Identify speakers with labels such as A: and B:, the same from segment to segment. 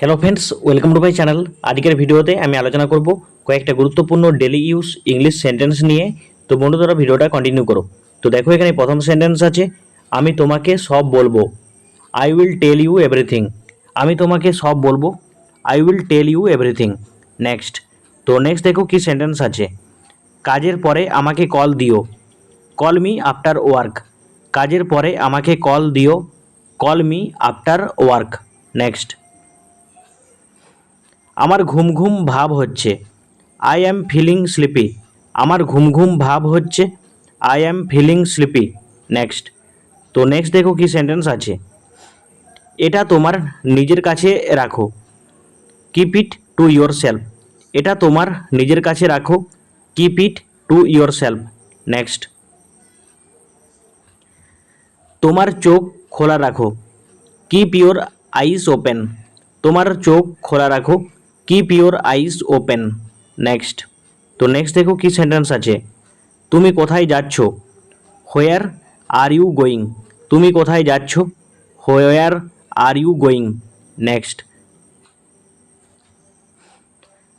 A: Hello friends, welcome to my channel. আজকের ভিডিওতে আমি আলোচনা করব কয়েকটা গুরুত্বপূর্ণ ডেলি ইউজ ইংলিশ সেন্টেন্স নিয়ে। তো বন্ধুরা, ভিডিওটা কন্টিনিউ করো। তো দেখো, এখানে প্রথম সেন্টেন্স আছে, আমি তোমাকে সব বলবো। I will tell you everything. আমি তোমাকে সব বলবো। I will tell you everything. Next. তো নেক্সট দেখো কি সেন্টেন্স আছে, কাজের পরে আমাকে কল দিও। Call me after work. কাজের পরে আমাকে কল দিও। Call me after work. Next. আমার ঘুম ঘুম ভাব হচ্ছে। I am feeling sleepy. আমার ঘুম ঘুম ভাব হচ্ছে। I am feeling sleepy. Next. তো নেক্সট দেখো কি সেন্টেন্স আছে, এটা তোমার নিজের কাছে রাখো। Keep it to yourself. এটা তোমার নিজের কাছে রাখো। Keep it to yourself. Next. তোমার চোখ খোলা রাখো। Keep your eyes open. তোমার চোখ খোলা রাখো। Keep your eyes open. Next. তো নেক্সট দেখো কি সেন্টেন্স আছে, তুমি কোথায় যাচ্ছ। Where are you going. তুমি কোথায় যাচ্ছ। Where are you going. Next.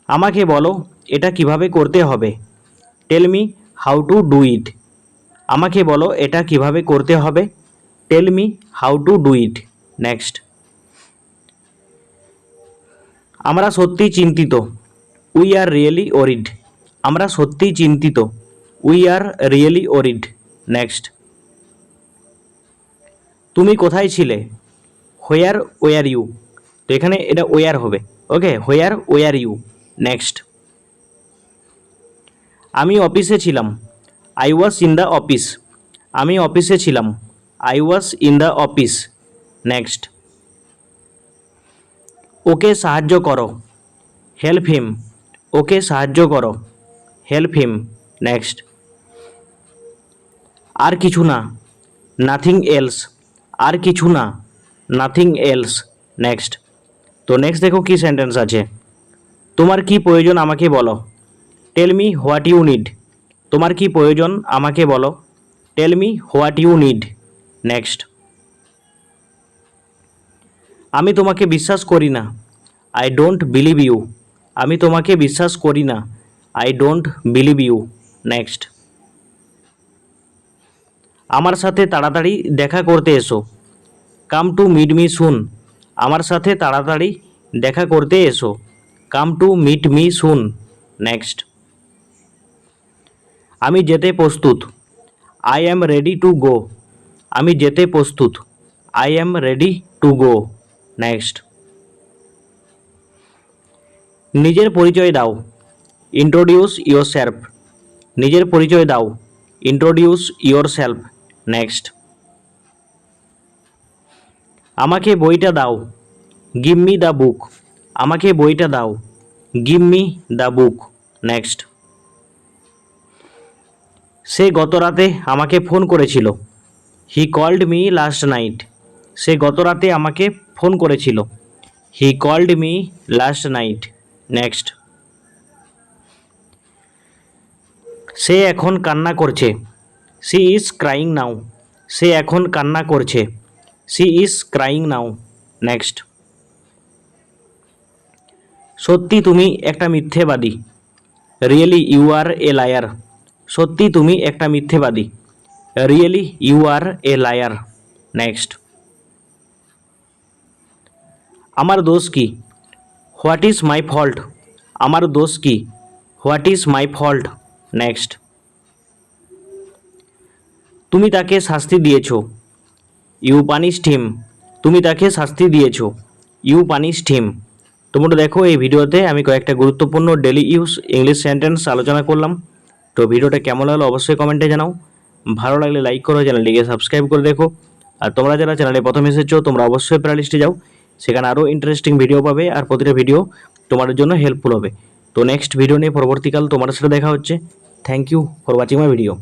A: আমাকে বলো এটা কিভাবে করতে হবে। Tell me how to do ইট। আমাকে বলো এটা কিভাবে করতে হবে। Tell me how to do it. Next. আমরা সত্যি চিন্তিত। We are really worried. আমরা সত্যি চিন্তিত। We are really worried. Next. তুমি কোথায় ছিলে। Where were you. তো এখানে এটা ওয়ার হবে। Okay, where were you. Next. আমি অফিসে ছিলাম। I was in the office. আমি অফিসে ছিলাম। I was in the office. Next. ওকে সাহায্য করো। Help him. ওকে সাহায্য করো। Help him. নেক্সট। আর কিছু না। Nothing else. আর কিছু না। Nothing else. নেক্সট। তো নেক্সট দেখো কি সেন্টেন্স আছে, তোমার কি প্রয়োজন আমাকে বলো। Tell me what you need. তোমার কি প্রয়োজন আমাকে বলো। Tell me what you need. Next. আমি তোমাকে বিশ্বাস করি না। I don't believe you. আমি তোমাকে বিশ্বাস করি না। I don't believe you. Next. আমার সাথে তাড়াতাড়ি দেখা করতে এসো। Come to meet me soon. আমার সাথে তাড়াতাড়ি দেখা করতে এসো। Come to meet me soon. Next. আমি যেতে প্রস্তুত। I am ready to go. আমি যেতে প্রস্তুত। I am ready to go. Next. নিজের পরিচয় দাও। Introduce yourself. নিজের পরিচয় দাও। Introduce yourself. নেক্সট। আমাকে বইটা দাও। Give me the book. আমাকে বইটা দাও। Give me the book. Next. সে গত রাতে আমাকে ফোন করেছিল। He called me last night. সে গত রাতে আমাকে ফোন করেছিল। He called me last night. Next. সে এখন কান্না করছে। She is crying now. সে এখন কান্না করছে। She is crying now. Next. সত্যি তুমি একটা মিথ্যেবাদী। Really you are a liar. সত্যি তুমি একটা মিথ্যেবাদী। Really you are a liar. Next. আমার দোষ কি। What is my fault. আমার দোষ কি। What is my fault. Next. তুমি তাকে শাস্তি দিয়েছ। You punished him. তুমি তাকে শাস্তি দিয়েছ। You punished him. তোমরা দেখো, এই ভিডিওতে আমি কয়েকটা গুরুত্বপূর্ণ ডেলি ইউজ ইংলিশ সেন্টেন্স আলোচনা করলাম। তো ভিডিওটা কেমন লাগলো অবশ্যই কমেন্টে জানাও। ভালো লাগলে লাইক করো, চ্যানেলটিকে সাবস্ক্রাইব করে দেখো। আর তোমরা যারা চ্যানেলে প্রথম এসেছো তোমরা অবশ্যই প্লেলিস্টে যাও, সেখানে আরও ইন্টারেস্টিং ভিডিও পাবে আর প্রতিটা ভিডিও তোমাদের জন্য হেল্পফুল হবে। তো নেক্সট ভিডিও নিয়ে পরবর্তীকাল তোমার সাথে দেখা হচ্ছে। Thank you for watching my video.